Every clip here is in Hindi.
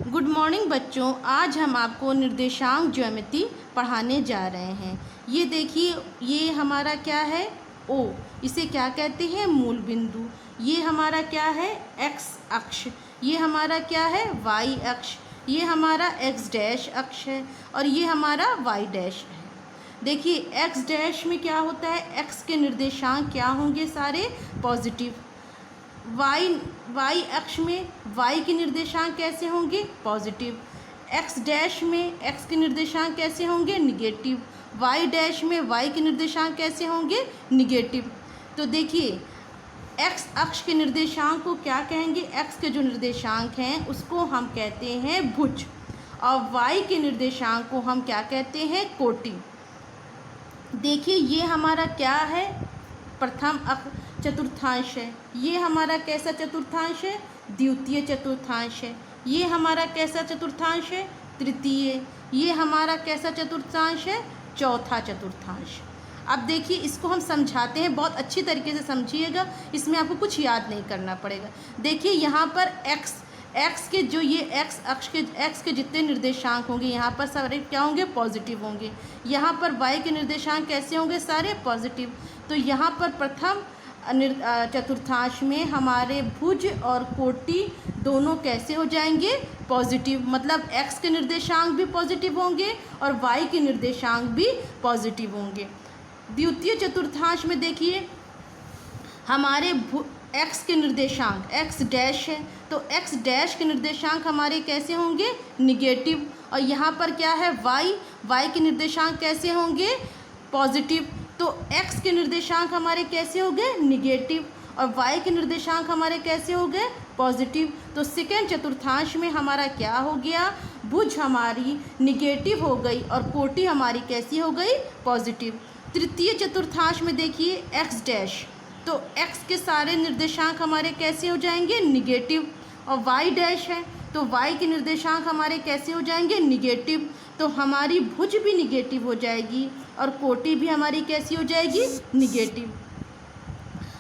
गुड मॉर्निंग बच्चों। आज हम आपको निर्देशांक ज्यामिति पढ़ाने जा रहे हैं। ये देखिए, ये हमारा क्या है, ओ। इसे क्या कहते हैं, मूल बिंदु। ये हमारा क्या है, एक्स अक्ष। ये हमारा क्या है, वाई अक्ष। ये हमारा एक्स डैश अक्ष है और ये हमारा वाई डैश है। देखिए, एक्स डैश में क्या होता है, एक्स के निर्देशांक क्या होंगे, सारे पॉजिटिव। वाई अक्ष में वाई के निर्देशांक कैसे होंगे, पॉजिटिव। एक्स डैश में एक्स के निर्देशांक कैसे होंगे, निगेटिव। वाई डैश में वाई के निर्देशांक कैसे होंगे, निगेटिव। तो देखिए, एक्स अक्ष के निर्देशांक को क्या कहेंगे, एक्स के जो निर्देशांक हैं उसको हम कहते हैं भुज, और वाई के निर्देशांक को हम क्या कहते हैं, कोटि। देखिए, ये हमारा क्या है, प्रथम चतुर्थांश है। ये हमारा कैसा चतुर्थांश है, द्वितीय चतुर्थांश है। ये हमारा कैसा चतुर्थांश है, तृतीय। ये हमारा कैसा चतुर्थांश है, चौथा चतुर्थांश। अब देखिए, इसको हम समझाते हैं, बहुत अच्छी तरीके से समझिएगा, इसमें आपको कुछ याद नहीं करना पड़ेगा। देखिए, यहाँ पर एक्स के जो ये एक्स अक्ष के एक्स के जितने निर्देशांक होंगे यहाँ पर सारे क्या होंगे, पॉजिटिव होंगे। यहाँ पर वाई के निर्देशांक कैसे होंगे, सारे पॉजिटिव। तो यहाँ पर प्रथम चतुर्थांश में हमारे भुज और कोटि दोनों कैसे हो जाएंगे, पॉजिटिव। मतलब एक्स के निर्देशांक भी पॉजिटिव होंगे और वाई के निर्देशांक भी पॉजिटिव होंगे। द्वितीय चतुर्थांश में देखिए, हमारे एक्स के निर्देशांक एक्स डैश है, तो एक्स डैश के निर्देशांक हमारे कैसे होंगे, निगेटिव। और यहाँ पर क्या है, वाई के निर्देशांक कैसे होंगे, पॉजिटिव। तो एक्स के निर्देशांक हमारे कैसे हो गए, निगेटिव, और वाई के निर्देशांक हमारे कैसे हो गए, पॉजिटिव। तो सेकेंड चतुर्थांश में हमारा क्या हो गया, भुज हमारी निगेटिव हो गई और कोटि हमारी कैसी हो गई, पॉजिटिव। तृतीय चतुर्थांश में देखिए, एक्स डैश, तो एक्स के सारे निर्देशांक हमारे कैसे हो जाएंगे, निगेटिव। और वाई डैश है, तो वाई के निर्देशांक हमारे कैसे हो जाएंगे, निगेटिव। तो हमारी भुज भी निगेटिव हो जाएगी और कोटि भी हमारी कैसी हो जाएगी, निगेटिव।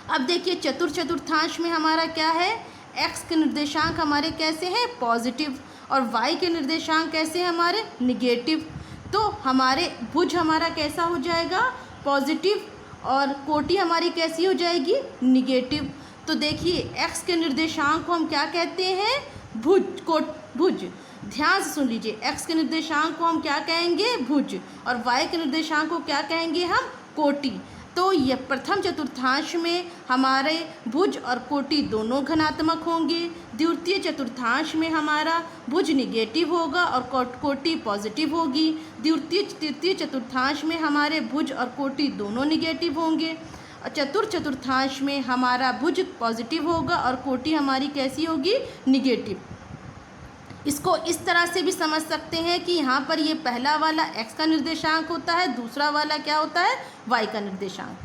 अब देखिए, चतुर्थांश में हमारा क्या है, एक्स के निर्देशांक हमारे कैसे हैं, पॉजिटिव, और वाई के निर्देशांक कैसे हैं हमारे, निगेटिव। तो हमारे भुज हमारा कैसा हो जाएगा, पॉजिटिव, और कोटि हमारी कैसी हो जाएगी, निगेटिव। तो देखिए, एक्स के निर्देशांक को हम क्या कहते हैं, भुज। ध्यान से सुन लीजिए, एक्स के निर्देशांक को हम क्या कहेंगे, भुज, और वाई के निर्देशांक को क्या कहेंगे हम, कोटि। तो ये प्रथम चतुर्थांश में हमारे भुज और कोटि दोनों धनात्मक होंगे। द्वितीय चतुर्थांश में हमारा भुज निगेटिव होगा और कोटि पॉजिटिव होगी। तृतीय चतुर्थांश में हमारे भुज और कोटि दोनों निगेटिव होंगे। और चतुर्थांश में हमारा भुज पॉजिटिव होगा और कोटि हमारी कैसी होगी, निगेटिव। इसको इस तरह से भी समझ सकते हैं कि यहाँ पर ये पहला वाला एक्स का निर्देशांक होता है, दूसरा वाला क्या होता है, वाई का निर्देशांक।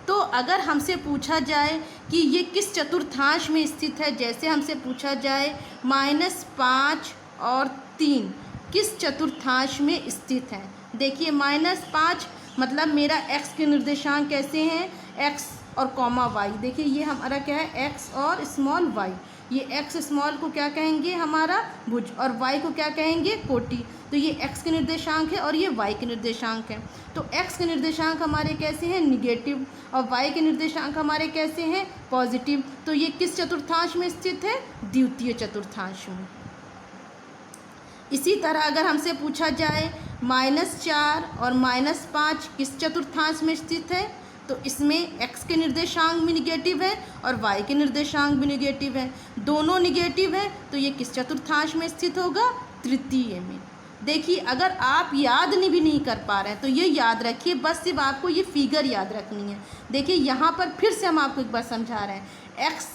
तो अगर हमसे पूछा जाए कि ये किस चतुर्थांश में स्थित है, जैसे हमसे पूछा जाए -5 और 3 किस चतुर्थांश में स्थित है। देखिए, -5 मतलब मेरा एक्स के निर्देशांक कैसे हैं, एक्स और कॉमा वाई। देखिए, ये हमारा क्या है, एक्स और स्मॉल वाई। ये एक्स स्मॉल को क्या कहेंगे, हमारा भुज, और वाई को क्या कहेंगे, कोटि। तो ये एक्स के निर्देशांक है और ये वाई के निर्देशांक है। तो एक्स के निर्देशांक हमारे कैसे हैं, निगेटिव, और वाई के निर्देशांक हमारे कैसे हैं, पॉजिटिव। तो ये किस चतुर्थांश में स्थित है, द्वितीय चतुर्थांश में। इसी तरह अगर हमसे पूछा जाए -4 और -5 किस चतुर्थांश में स्थित है, तो इसमें एक्स के निर्देशांक भी निगेटिव है और वाई के निर्देशांक भी निगेटिव है, दोनों निगेटिव है। तो ये किस चतुर्थांश में स्थित होगा, तृतीय में। देखिए, अगर आप याद भी नहीं कर पा रहे हैं तो ये याद रखिए, बस सिर्फ आपको ये फिगर याद रखनी है। देखिए, यहाँ पर फिर से हम आपको एक बार समझा रहे हैं, एक्स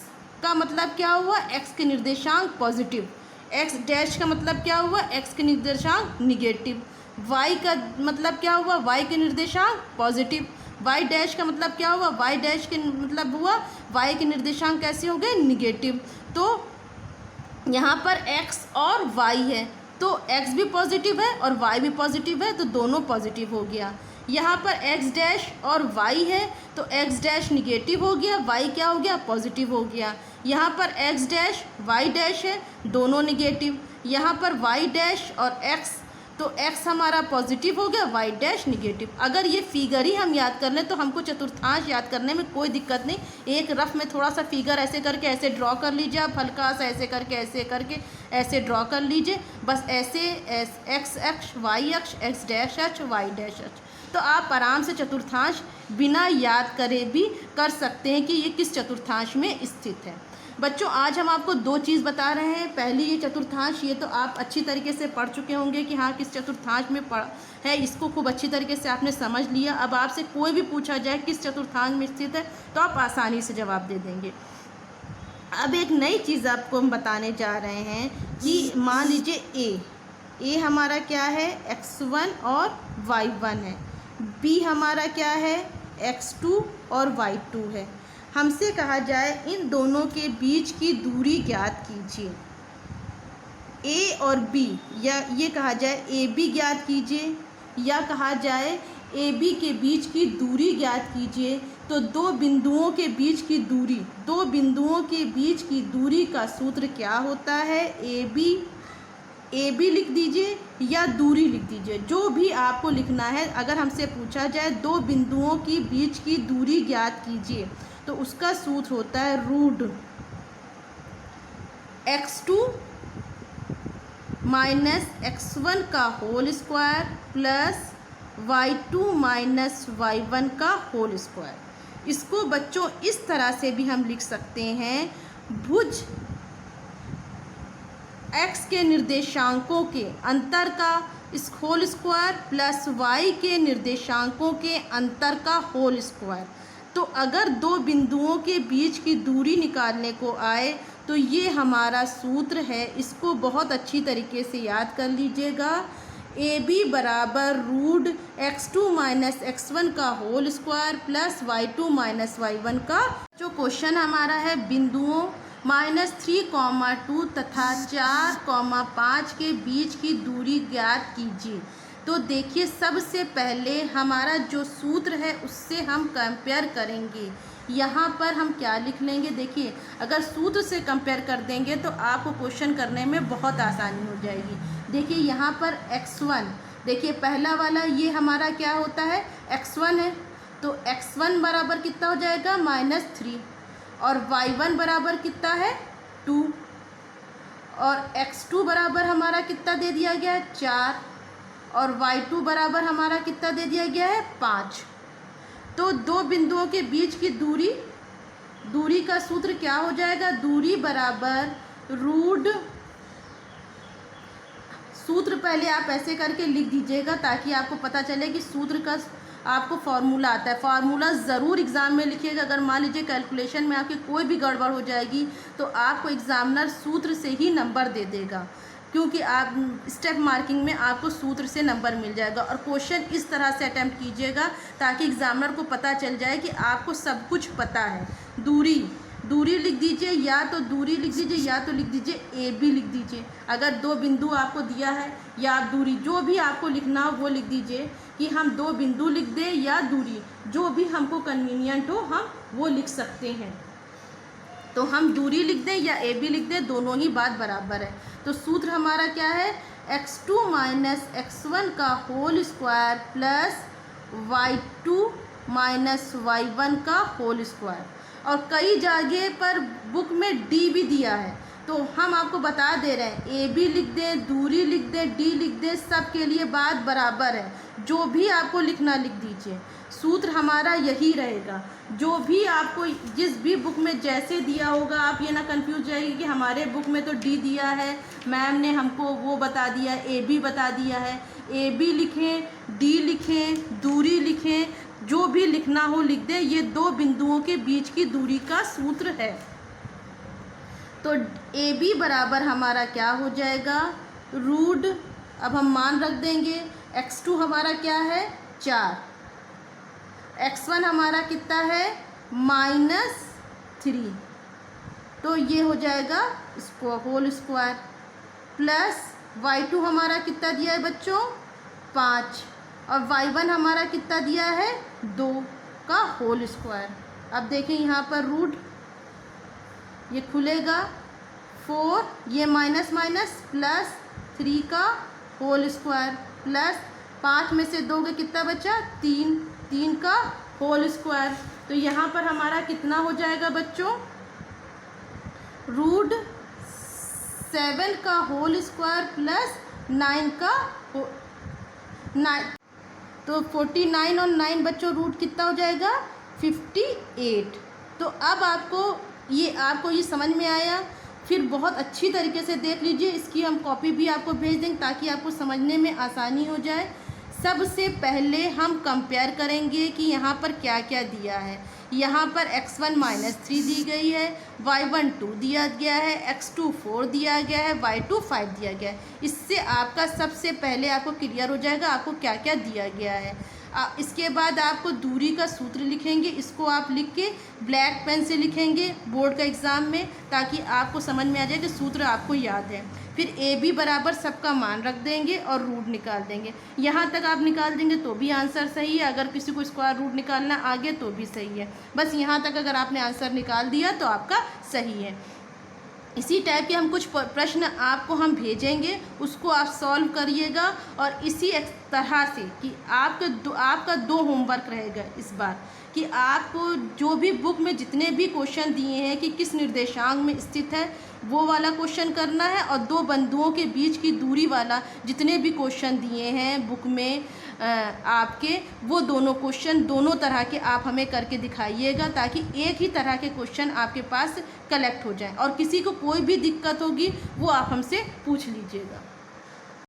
का मतलब क्या हुआ, एक्स के निर्देशांक पॉजिटिव। एक्स डैश का मतलब क्या हुआ, एक्स के निर्देशांक निगेटिव। वाई का मतलब क्या हुआ, वाई के निर्देशांक पॉजिटिव। वाई डैश का मतलब क्या हुआ, वाई डैश के मतलब हुआ वाई के निर्देशांक कैसे हो गए, निगेटिव। तो यहाँ पर एक्स और वाई है, तो एक्स भी पॉजिटिव है और वाई भी पॉजिटिव है, तो दोनों पॉजिटिव हो गया। यहाँ पर एक्स डैश और वाई है, तो एक्स डैश निगेटिव हो गया, वाई क्या हो गया, पॉजिटिव हो गया। यहाँ पर एक्स डैश वाई डैश है, दोनों निगेटिव। यहाँ पर वाई डैश और एक्स, तो एक्स हमारा पॉजिटिव हो गया, वाई डैश निगेटिव। अगर ये फिगर ही हम याद कर लें तो हमको चतुर्थांश याद करने में कोई दिक्कत नहीं। एक रफ में थोड़ा सा फिगर ऐसे करके ऐसे ड्रॉ कर लीजिए, आप हल्का सा ऐसे करके ऐसे ड्रॉ कर लीजिए, बस ऐसे एक्स अक्ष वाई अक्ष, एक्स डैश अक्ष वाई डैश अक्ष। तो आप आराम से चतुर्थांश बिना याद करे भी कर सकते हैं कि ये किस चतुर्थांश में स्थित है। बच्चों आज हम आपको दो चीज़ बता रहे हैं। पहली ये चतुर्थांश, ये तो आप अच्छी तरीके से पढ़ चुके होंगे कि हाँ किस चतुर्थांश में है, इसको खूब अच्छी तरीके से आपने समझ लिया। अब आपसे कोई भी पूछा जाए किस चतुर्थांश में स्थित है तो आप आसानी से जवाब दे देंगे। अब एक नई चीज़ आपको हम बताने जा रहे हैं कि मान लीजिए ए हमारा क्या है, x1 और y1 है, b हमारा क्या है, x2 और y2 है। हमसे कहा जाए इन दोनों के बीच की दूरी ज्ञात कीजिए। a और b, या ये कहा जाए ए बी ज्ञात कीजिए, या कहा जाए ए बी के बीच की दूरी ज्ञात कीजिए। तो दो बिंदुओं के बीच की दूरी का सूत्र क्या होता है, ए बी लिख दीजिए या दूरी लिख दीजिए, जो भी आपको लिखना है। अगर हमसे पूछा जाए दो बिंदुओं के बीच की दूरी ज्ञात कीजिए तो उसका सूत्र होता है रूट x2 माइनस x1 का whole square plus y2 minus y1 का होल स्क्वायर। इसको बच्चों इस तरह से भी हम लिख सकते हैं, भुज x के निर्देशांकों के अंतर का होल स्क्वायर प्लस y के निर्देशांकों के अंतर का होल स्क्वायर। तो अगर दो बिंदुओं के बीच की दूरी निकालने को आए तो ये हमारा सूत्र है। इसको बहुत अच्छी तरीके से याद कर लीजिएगा। ए बी बराबर रूट x2 माइनस x1 का whole square plus y2 minus y1 का। जो क्वेश्चन हमारा है बिंदुओं -3,2 तथा 4,5 के बीच की दूरी ज्ञात कीजिए। तो देखिए सबसे पहले हमारा जो सूत्र है उससे हम कंपेयर करेंगे। यहाँ पर हम क्या लिख लेंगे, देखिए अगर सूत्र से कंपेयर कर देंगे तो आपको क्वेश्चन करने में बहुत आसानी हो जाएगी। देखिए यहाँ पर x1, देखिए पहला वाला ये हमारा क्या होता है, x1 है, तो x1 बराबर कितना हो जाएगा -3, और y1 बराबर कितना है 2, और x2 बराबर हमारा कितना दे दिया गया है 4, और y2 बराबर हमारा कितना दे दिया गया है 5। तो दो बिंदुओं के बीच की दूरी का सूत्र क्या हो जाएगा, दूरी बराबर रूट, सूत्र पहले आप ऐसे करके लिख दीजिएगा ताकि आपको पता चले कि सूत्र का आपको फार्मूला आता है। फार्मूला ज़रूर एग्ज़ाम में लिखिएगा। अगर मान लीजिए कैलकुलेशन में आपकी कोई भी गड़बड़ हो जाएगी तो आपको एग्ज़ामिनर सूत्र से ही नंबर दे देगा, क्योंकि आप स्टेप मार्किंग में आपको सूत्र से नंबर मिल जाएगा। और क्वेश्चन इस तरह से अटैम्प्ट कीजिएगा ताकि एग्ज़ामिनर को पता चल जाए कि आपको सब कुछ पता है। दूरी लिख दीजिए, या तो दूरी लिख दीजिए या तो लिख दीजिए ए बी लिख दीजिए। अगर दो बिंदु आपको दिया है या दूरी, जो भी आपको लिखना हो वो लिख दीजिए कि हम दो बिंदु लिख दें या दूरी, जो भी हमको कन्वीनियंट हो हम वो लिख सकते हैं। तो हम दूरी लिख दें या ए बी लिख दें, दोनों ही बात बराबर है। तो सूत्र हमारा क्या है, x2 माइनस x1 का whole square plus y2 minus y1 का होल स्क्वायर। और कई जगह पर बुक में डी भी दिया है, तो हम आपको बता दे रहे हैं ए बी लिख दें, दूरी लिख दें, डी लिख दें, सब के लिए बात बराबर है। जो भी आपको लिखना लिख दीजिए, सूत्र हमारा यही रहेगा। जो भी आपको जिस भी बुक में जैसे दिया होगा, आप ये ना कंफ्यूज जाएगी कि हमारे बुक में तो डी दिया है, मैम ने हमको वो बता दिया, ए बी बता दिया है। ए बी लिखें, डी लिखें, दूरी लिखें, जो भी लिखना हो लिख दें। ये दो बिंदुओं के बीच की दूरी का सूत्र है। तो ए बी बराबर हमारा क्या हो जाएगा, रूट, अब हम मान रख देंगे, x2 हमारा क्या है 4, x1 हमारा कितना है -3, तो ये हो जाएगा इसको होल स्क्वायर, प्लस y2 हमारा कितना दिया है बच्चों 5, और y1 हमारा कितना दिया है 2 का होल स्क्वायर। अब देखें यहाँ पर रूट ये खुलेगा 4, ये माइनस माइनस प्लस 3 का होल स्क्वायर प्लस 5 में से 2 का कितना बचा 3, 3 का होल स्क्वायर। तो यहाँ पर हमारा कितना हो जाएगा बच्चों, रूट 7 का होल स्क्वायर प्लस 9 का 9, तो 49 और 9 बच्चों रूट कितना हो जाएगा 58। तो अब आपको ये समझ में आया। फिर बहुत अच्छी तरीके से देख लीजिए, इसकी हम कॉपी भी आपको भेज देंगे ताकि आपको समझने में आसानी हो जाए। सबसे पहले हम कंपेयर करेंगे कि यहाँ पर क्या क्या दिया है। यहाँ पर x1 -3 दी गई है, y1 2 दिया गया है, x2 4 दिया गया है, y2 5 दिया गया है। इससे आपका सबसे पहले आपको क्लियर हो जाएगा आपको क्या क्या दिया गया है। इसके बाद आपको दूरी का सूत्र लिखेंगे, इसको आप लिख के ब्लैक पेन से लिखेंगे बोर्ड का एग्ज़ाम में, ताकि आपको समझ में आ जाए कि सूत्र आपको याद है। फिर ए बी बराबर सबका मान रख देंगे और रूट निकाल देंगे। यहाँ तक आप निकाल देंगे तो भी आंसर सही है, अगर किसी को स्क्वायर रूट निकालना आगे तो भी सही है। बस यहाँ तक अगर आपने आंसर निकाल दिया तो आपका सही है। इसी टाइप के हम कुछ प्रश्न आपको हम भेजेंगे, उसको आप सॉल्व करिएगा। और इसी तरह से कि आपका 2 होमवर्क रहेगा इस बार, कि आपको जो भी बुक में जितने भी क्वेश्चन दिए हैं कि किस निर्देशांक में स्थित है वो वाला क्वेश्चन करना है, और 2 बिंदुओं के बीच की दूरी वाला जितने भी क्वेश्चन दिए हैं बुक में आपके, वो दोनों क्वेश्चन दोनों तरह के आप हमें करके दिखाइएगा, ताकि एक ही तरह के क्वेश्चन आपके पास कलेक्ट हो जाए। और किसी को कोई भी दिक्कत होगी वो आप हमसे पूछ लीजिएगा।